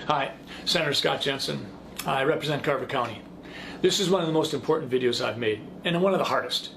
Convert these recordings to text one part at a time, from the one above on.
Hi, Senator Scott Jensen. I represent Carver County. This is one of the most important videos I've made, and one of the hardest.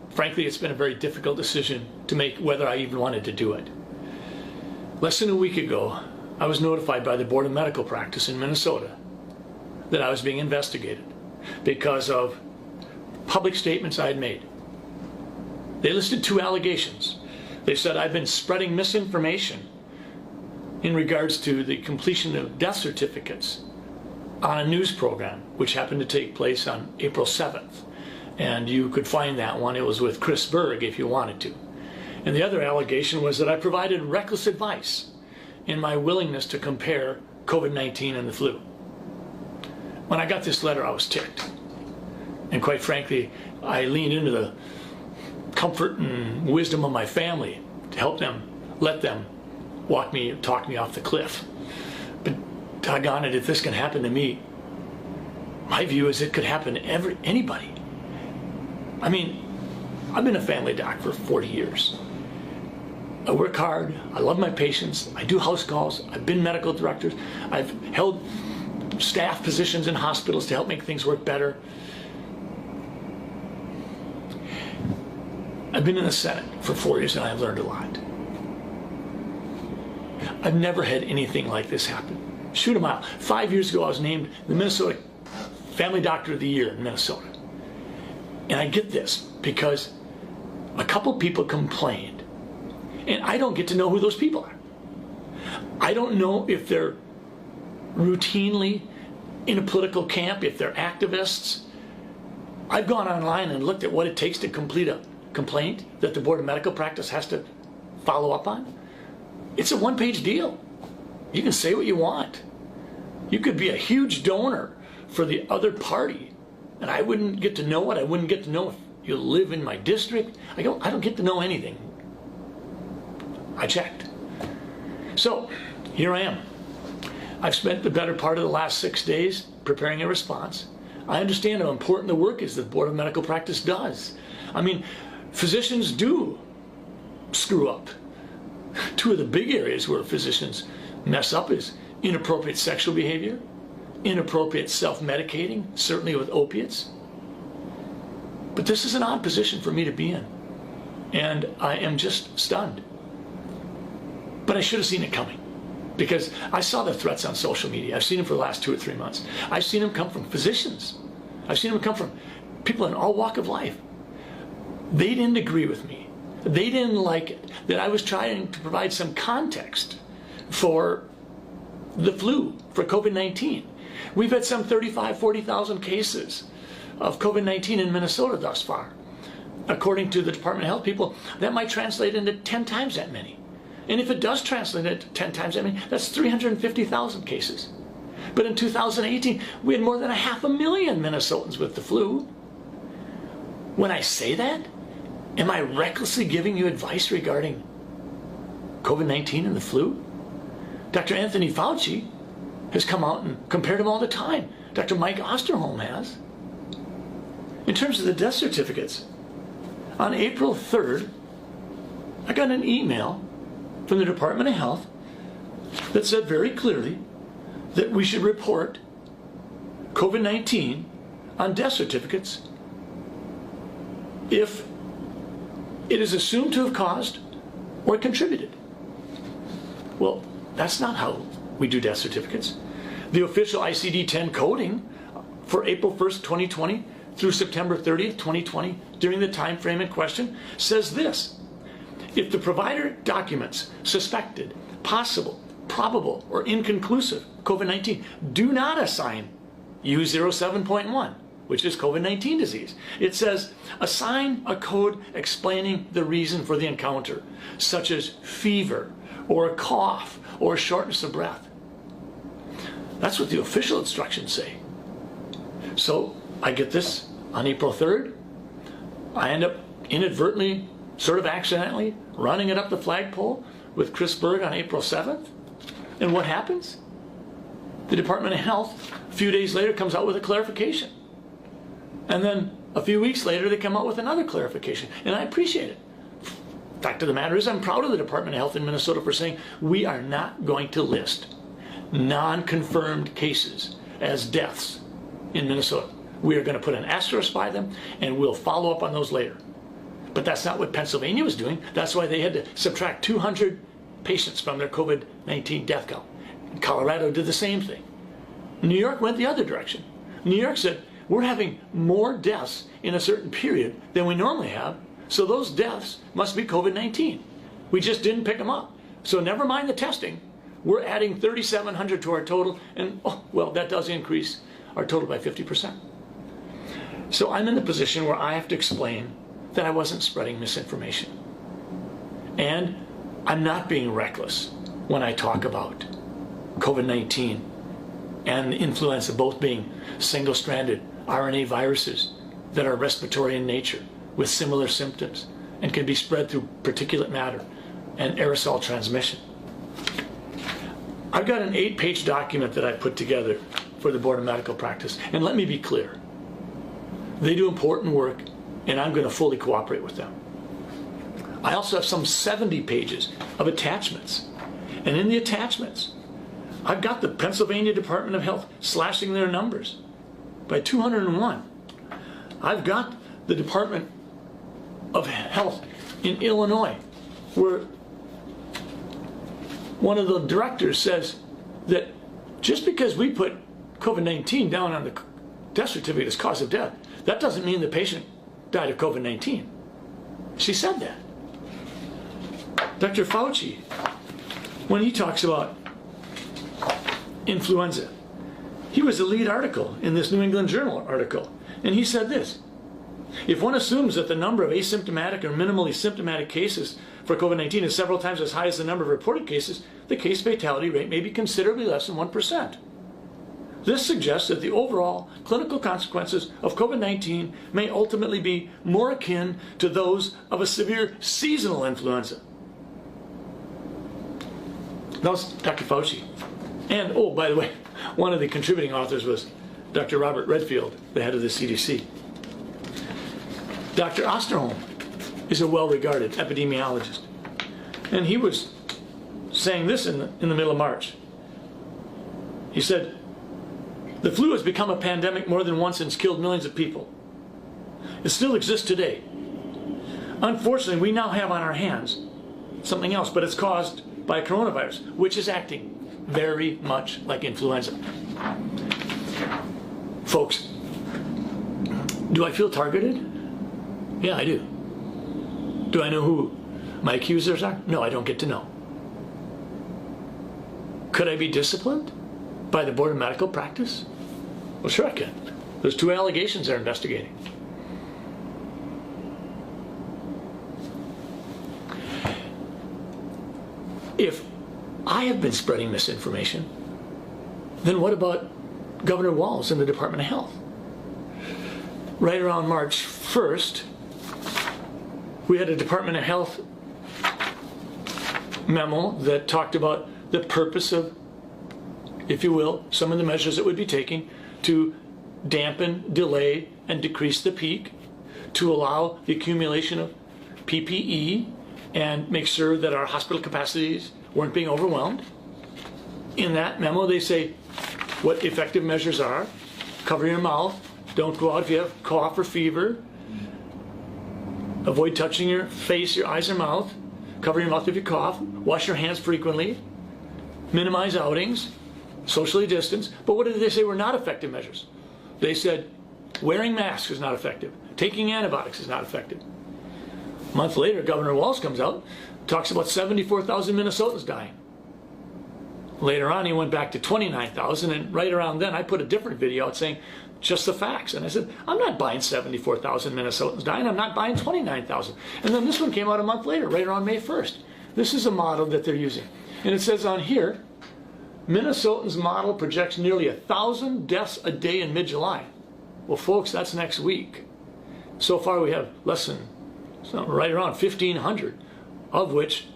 Frankly, it's been a very difficult decision to make whether I even wanted to do it. Less than a week ago, I was notified by the Board of Medical Practice in Minnesota that I was being investigated because of public statements I had made. They listed two allegations. They said I've been spreading misinformation in regards to the completion of death certificates on a news program, which happened to take place on April 7th. And you could find that one. It was with Chris Berg if you wanted to. And the other allegation was that I provided reckless advice in my willingness to compare COVID-19 and the flu. When I got this letter, I was ticked. And quite frankly, I leaned into the comfort and wisdom of my family to help them, let them talk me off the cliff. But doggone it, if this can happen to me, my view is it could happen to anybody. I mean, I've been a family doc for 40 years. I work hard, I love my patients, I do house calls, I've been medical director, I've held staff positions in hospitals to help make things work better. I've been in the Senate for 4 years and I've learned a lot. I've never had anything like this happen. Shoot a mile. 5 years ago I was named the Minnesota Family Doctor of the Year in Minnesota. And I get this because a couple people complained, and I don't get to know who those people are. I don't know if they're routinely in a political camp, if they're activists. I've gone online and looked at what it takes to complete a complaint that the Board of Medical Practice has to follow up on. It's a one-page deal. You can say what you want. You could be a huge donor for the other party, and I wouldn't get to know it. I wouldn't get to know if you live in my district. I don't get to know anything. I checked. So here I am. I've spent the better part of the last 6 days preparing a response. I understand how important the work is that the Board of Medical Practice does. I mean, physicians do screw up. Two of the big areas where physicians mess up is inappropriate sexual behavior, inappropriate self-medicating, certainly with opiates. But this is an odd position for me to be in, and I am just stunned. But I should have seen it coming, because I saw the threats on social media. I've seen them for the last 2 or 3 months. I've seen them come from physicians. I've seen them come from people in all walk of life. They didn't agree with me. They didn't like it, that I was trying to provide some context for the flu, for COVID-19. We've had some 35,000, 40,000 cases of COVID-19 in Minnesota thus far. According to the Department of Health people, that might translate into 10 times that many. And if it does translate into 10 times that many, that's 350,000 cases. But in 2018, we had more than 500,000 Minnesotans with the flu. When I say that, am I recklessly giving you advice regarding COVID-19 and the flu? Dr. Anthony Fauci has come out and compared them all the time. Dr. Mike Osterholm has. In terms of the death certificates, on April 3rd, I got an email from the Department of Health that said very clearly that we should report COVID-19 on death certificates if it is assumed to have caused or contributed. Well, that's not how we do death certificates. The official ICD-10 coding for April 1st, 2020 through September 30th, 2020, during the time frame in question, says this: if the provider documents suspected, possible, probable, or inconclusive COVID-19, do not assign U07.1, which is COVID-19 disease. It says, assign a code explaining the reason for the encounter, such as fever, or a cough, or a shortness of breath. That's what the official instructions say. So I get this on April 3rd. I end up inadvertently, sort of accidentally, running it up the flagpole with Chris Berg on April 7th. And what happens? The Department of Health, a few days later, comes out with a clarification. And then a few weeks later, they come out with another clarification. And I appreciate it. Fact of the matter is, I'm proud of the Department of Health in Minnesota for saying we are not going to list non-confirmed cases as deaths in Minnesota. We are going to put an asterisk by them, and we'll follow up on those later. But that's not what Pennsylvania was doing. That's why they had to subtract 200 patients from their COVID-19 death count. Colorado did the same thing. New York went the other direction. New York said, we're having more deaths in a certain period than we normally have, so those deaths must be COVID-19. We just didn't pick them up. So never mind the testing. We're adding 3,700 to our total, and oh, well, that does increase our total by 50%. So I'm in the position where I have to explain that I wasn't spreading misinformation. And I'm not being reckless when I talk about COVID-19 and influenza both being single-stranded RNA viruses that are respiratory in nature with similar symptoms and can be spread through particulate matter and aerosol transmission. I've got an 8-page document that I put together for the Board of Medical Practice, and let me be clear. They do important work, and I'm going to fully cooperate with them. I also have some 70 pages of attachments, and in the attachments, I've got the Pennsylvania Department of Health slashing their numbers by 201. I've got the Department of Health in Illinois, where one of the directors says that just because we put COVID-19 down on the death certificate as cause of death, that doesn't mean the patient died of COVID-19. She said that. Dr. Fauci, when he talks about influenza, he was the lead article in this New England Journal article, and he said this: if one assumes that the number of asymptomatic or minimally symptomatic cases for COVID-19 is several times as high as the number of reported cases, the case fatality rate may be considerably less than 1%. This suggests that the overall clinical consequences of COVID-19 may ultimately be more akin to those of a severe seasonal influenza. That was Dr. Fauci. And, oh, by the way, one of the contributing authors was Dr. Robert Redfield, the head of the CDC. Dr. Osterholm is a well-regarded epidemiologist, and he was saying this in the middle of March. He said, the flu has become a pandemic more than once and has killed millions of people. It still exists today. Unfortunately, we now have on our hands something else, but it's caused by a coronavirus, which is acting very much like influenza. Folks, do I feel targeted? Yeah, I do. Do I know who my accusers are? No, I don't get to know. Could I be disciplined by the Board of Medical Practice? Well, sure I can. There's 2 allegations they're investigating. If I have been spreading misinformation, then what about Governor Walz and the Department of Health? Right around March 1st, we had a Department of Health memo that talked about the purpose of, if you will, some of the measures that would be taken to dampen, delay, and decrease the peak, to allow the accumulation of PPE and make sure that our hospital capacities weren't being overwhelmed. In that memo, they say what effective measures are: cover your mouth, don't go out if you have cough or fever, avoid touching your face, your eyes, or mouth, cover your mouth if you cough, wash your hands frequently, minimize outings, socially distance. But what did they say were not effective measures? They said wearing masks is not effective, taking antibiotics is not effective. A month later, Governor Walz comes out, talks about 74,000 Minnesotans dying. Later on, he went back to 29,000, and right around then, I put a different video out saying just the facts. And I said, I'm not buying 74,000 Minnesotans dying, I'm not buying 29,000. And then this one came out a month later, right around May 1st. This is a model that they're using. And it says on here, Minnesotans' model projects nearly 1,000 deaths a day in mid-July. Well, folks, that's next week. So far, we have less than, right around 1,500, of which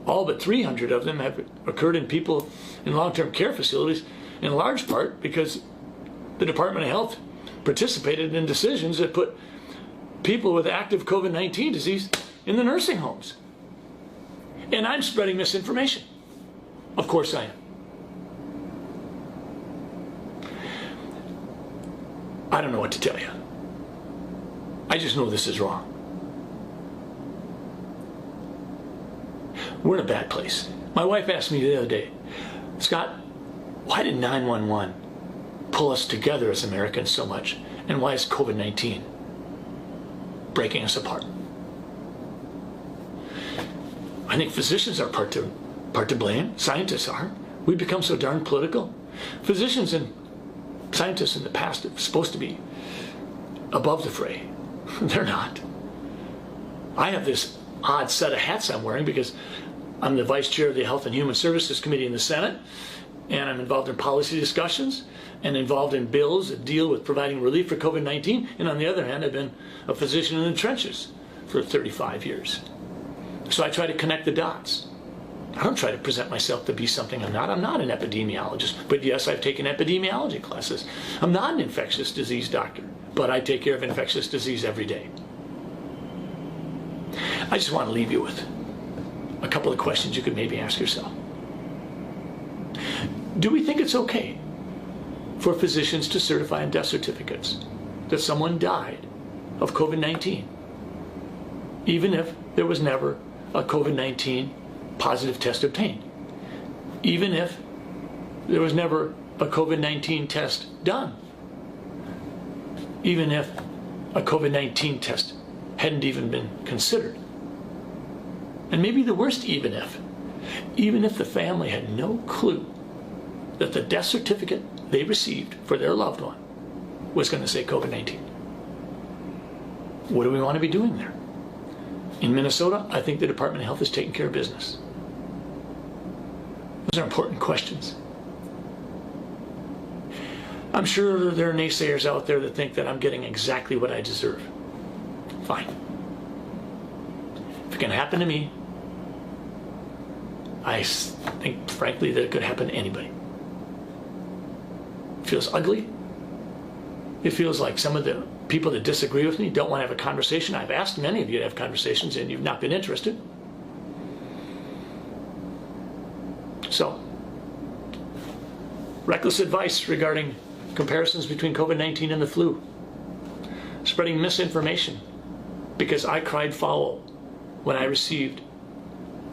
all but 300 of them have occurred in people in long-term care facilities, in large part because the Department of Health participated in decisions that put people with active COVID-19 disease in the nursing homes. And I'm spreading misinformation. Of course I am. I don't know what to tell you. I just know this is wrong. We're in a bad place. My wife asked me the other day, Scott, why did 911 pull us together as Americans so much? And why is COVID-19 breaking us apart? I think physicians are part to blame. Scientists are. We've become so darn political. Physicians and scientists in the past are supposed to be above the fray. They're not. I have this odd set of hats I'm wearing because I'm the vice chair of the Health and Human Services Committee in the Senate, and I'm involved in policy discussions and involved in bills that deal with providing relief for COVID-19. And on the other hand, I've been a physician in the trenches for 35 years. So I try to connect the dots. I don't try to present myself to be something I'm not. I'm not an epidemiologist, but yes, I've taken epidemiology classes. I'm not an infectious disease doctor, but I take care of infectious disease every day. I just want to leave you with a couple of questions you could maybe ask yourself. Do we think it's okay for physicians to certify in death certificates that someone died of COVID-19, even if there was never a COVID-19 positive test obtained, even if there was never a COVID-19 test done, even if a COVID-19 test hadn't even been considered? And maybe the worst even if the family had no clue that the death certificate they received for their loved one was going to say COVID-19. What do we want to be doing there? In Minnesota, I think the Department of Health is taking care of business. Those are important questions. I'm sure there are naysayers out there that think that I'm getting exactly what I deserve. Fine. If it can happen to me, I think, frankly, that it could happen to anybody. It feels ugly. It feels like some of the people that disagree with me don't want to have a conversation. I've asked many of you to have conversations, and you've not been interested. So, reckless advice regarding comparisons between COVID-19 and the flu. Spreading misinformation because I cried foul when I received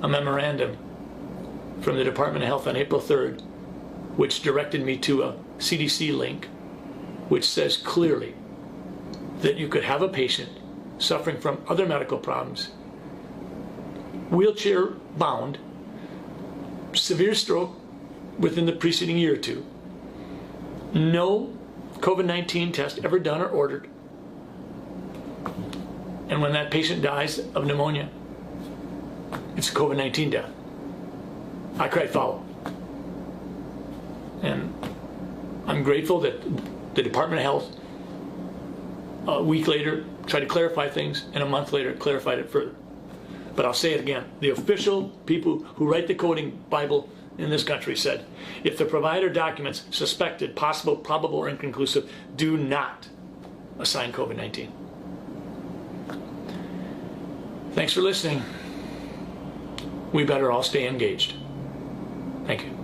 a memorandum from the Department of Health on April 3rd, which directed me to a CDC link, which says clearly that you could have a patient suffering from other medical problems, wheelchair bound, severe stroke within the preceding year or two, no COVID-19 test ever done or ordered, and when that patient dies of pneumonia, it's a COVID-19 death. I cried foul. And I'm grateful that the Department of Health a week later tried to clarify things, and a month later clarified it further. But I'll say it again. The official people who write the coding Bible in this country said, if the provider documents suspected, possible, probable, or inconclusive, do not assign COVID-19. Thanks for listening. We better all stay engaged. Thank you.